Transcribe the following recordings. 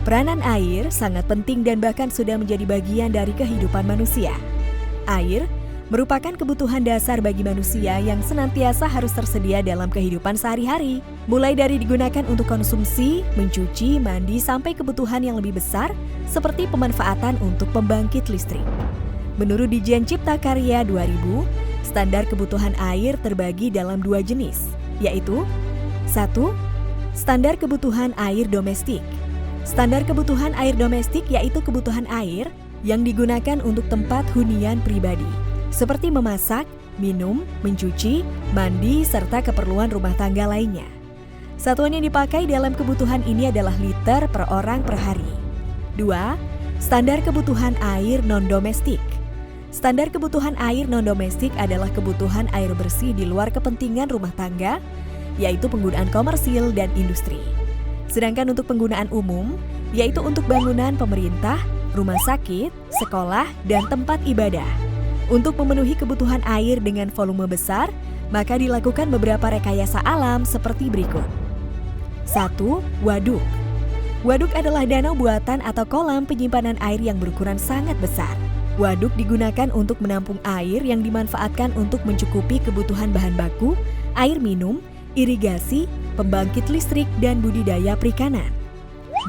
Peranan air sangat penting dan bahkan sudah menjadi bagian dari kehidupan manusia. Air merupakan kebutuhan dasar bagi manusia yang senantiasa harus tersedia dalam kehidupan sehari-hari. Mulai dari digunakan untuk konsumsi, mencuci, mandi, sampai kebutuhan yang lebih besar seperti pemanfaatan untuk pembangkit listrik. Menurut Ditjen Cipta Karya 2000, standar kebutuhan air terbagi dalam dua jenis, yaitu 1. Standar kebutuhan air domestik. Standar kebutuhan air domestik yaitu kebutuhan air yang digunakan untuk tempat hunian pribadi, seperti memasak, minum, mencuci, mandi, serta keperluan rumah tangga lainnya. Satuan yang dipakai dalam kebutuhan ini adalah liter per orang per hari. 2. Standar kebutuhan air non-domestik. Standar kebutuhan air non-domestik adalah kebutuhan air bersih di luar kepentingan rumah tangga, yaitu penggunaan komersil dan industri. Sedangkan untuk penggunaan umum, yaitu untuk bangunan pemerintah, rumah sakit, sekolah, dan tempat ibadah. Untuk memenuhi kebutuhan air dengan volume besar, maka dilakukan beberapa rekayasa alam seperti berikut. 1. Waduk. Waduk adalah danau buatan atau kolam penyimpanan air yang berukuran sangat besar. Waduk digunakan untuk menampung air yang dimanfaatkan untuk mencukupi kebutuhan bahan baku, air minum, irigasi, pembangkit listrik, dan budidaya perikanan.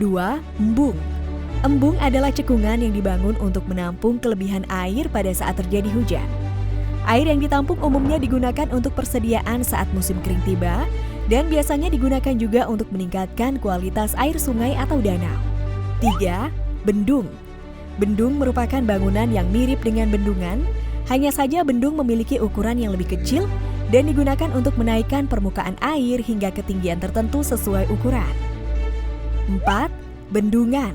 2. Embung. Embung adalah cekungan yang dibangun untuk menampung kelebihan air pada saat terjadi hujan. Air yang ditampung umumnya digunakan untuk persediaan saat musim kering tiba, dan biasanya digunakan juga untuk meningkatkan kualitas air sungai atau danau. 3. Bendung. Bendung merupakan bangunan yang mirip dengan bendungan, hanya saja bendung memiliki ukuran yang lebih kecil dan digunakan untuk menaikkan permukaan air hingga ketinggian tertentu sesuai ukuran. 4. Bendungan.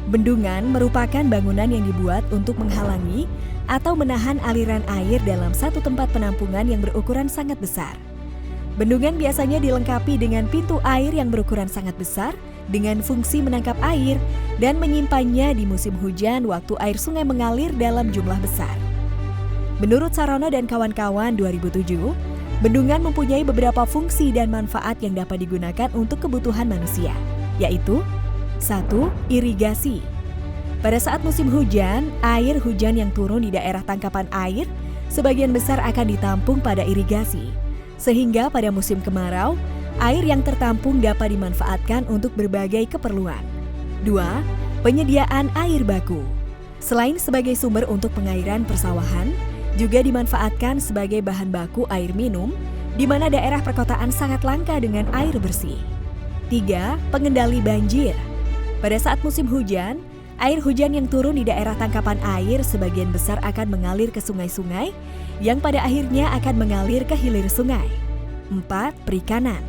Bendungan merupakan bangunan yang dibuat untuk menghalangi atau menahan aliran air dalam satu tempat penampungan yang berukuran sangat besar. Bendungan biasanya dilengkapi dengan pintu air yang berukuran sangat besar dengan fungsi menangkap air dan menyimpannya di musim hujan waktu air sungai mengalir dalam jumlah besar. Menurut Sarono dan kawan-kawan 2007, bendungan mempunyai beberapa fungsi dan manfaat yang dapat digunakan untuk kebutuhan manusia, yaitu 1. Irigasi. Pada saat musim hujan, air hujan yang turun di daerah tangkapan air sebagian besar akan ditampung pada irigasi, sehingga pada musim kemarau, air yang tertampung dapat dimanfaatkan untuk berbagai keperluan. 2. Penyediaan air baku. Selain sebagai sumber untuk pengairan persawahan, juga dimanfaatkan sebagai bahan baku air minum, di mana daerah perkotaan sangat langka dengan air bersih. 3. Pengendali banjir. Pada saat musim hujan, air hujan yang turun di daerah tangkapan air sebagian besar akan mengalir ke sungai-sungai, yang pada akhirnya akan mengalir ke hilir sungai. 4. Perikanan.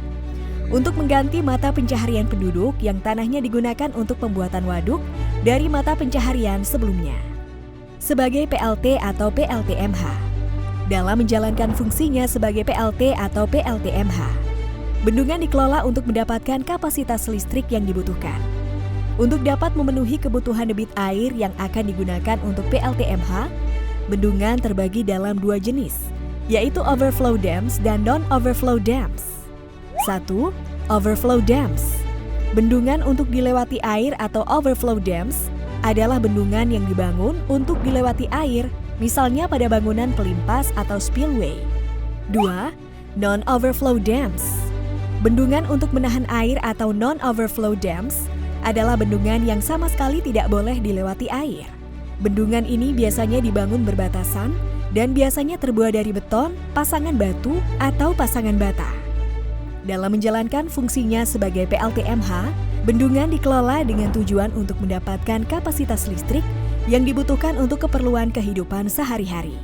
Untuk mengganti mata pencaharian penduduk yang tanahnya digunakan untuk pembuatan waduk dari mata pencaharian sebelumnya. Sebagai PLT atau PLTMH. Dalam menjalankan fungsinya sebagai PLT atau PLTMH, bendungan dikelola untuk mendapatkan kapasitas listrik yang dibutuhkan. Untuk dapat memenuhi kebutuhan debit air yang akan digunakan untuk PLTMH, bendungan terbagi dalam dua jenis, yaitu overflow dams dan non-overflow dams. 1. Overflow dams. Bendungan untuk dilewati air atau overflow dams adalah bendungan yang dibangun untuk dilewati air, misalnya pada bangunan pelimpas atau spillway. 2. Non-overflow dams. Bendungan untuk menahan air atau non-overflow dams adalah bendungan yang sama sekali tidak boleh dilewati air. Bendungan ini biasanya dibangun berbatasan dan biasanya terbuat dari beton, pasangan batu, atau pasangan bata. Dalam menjalankan fungsinya sebagai PLTMH, bendungan dikelola dengan tujuan untuk mendapatkan kapasitas listrik yang dibutuhkan untuk keperluan kehidupan sehari-hari.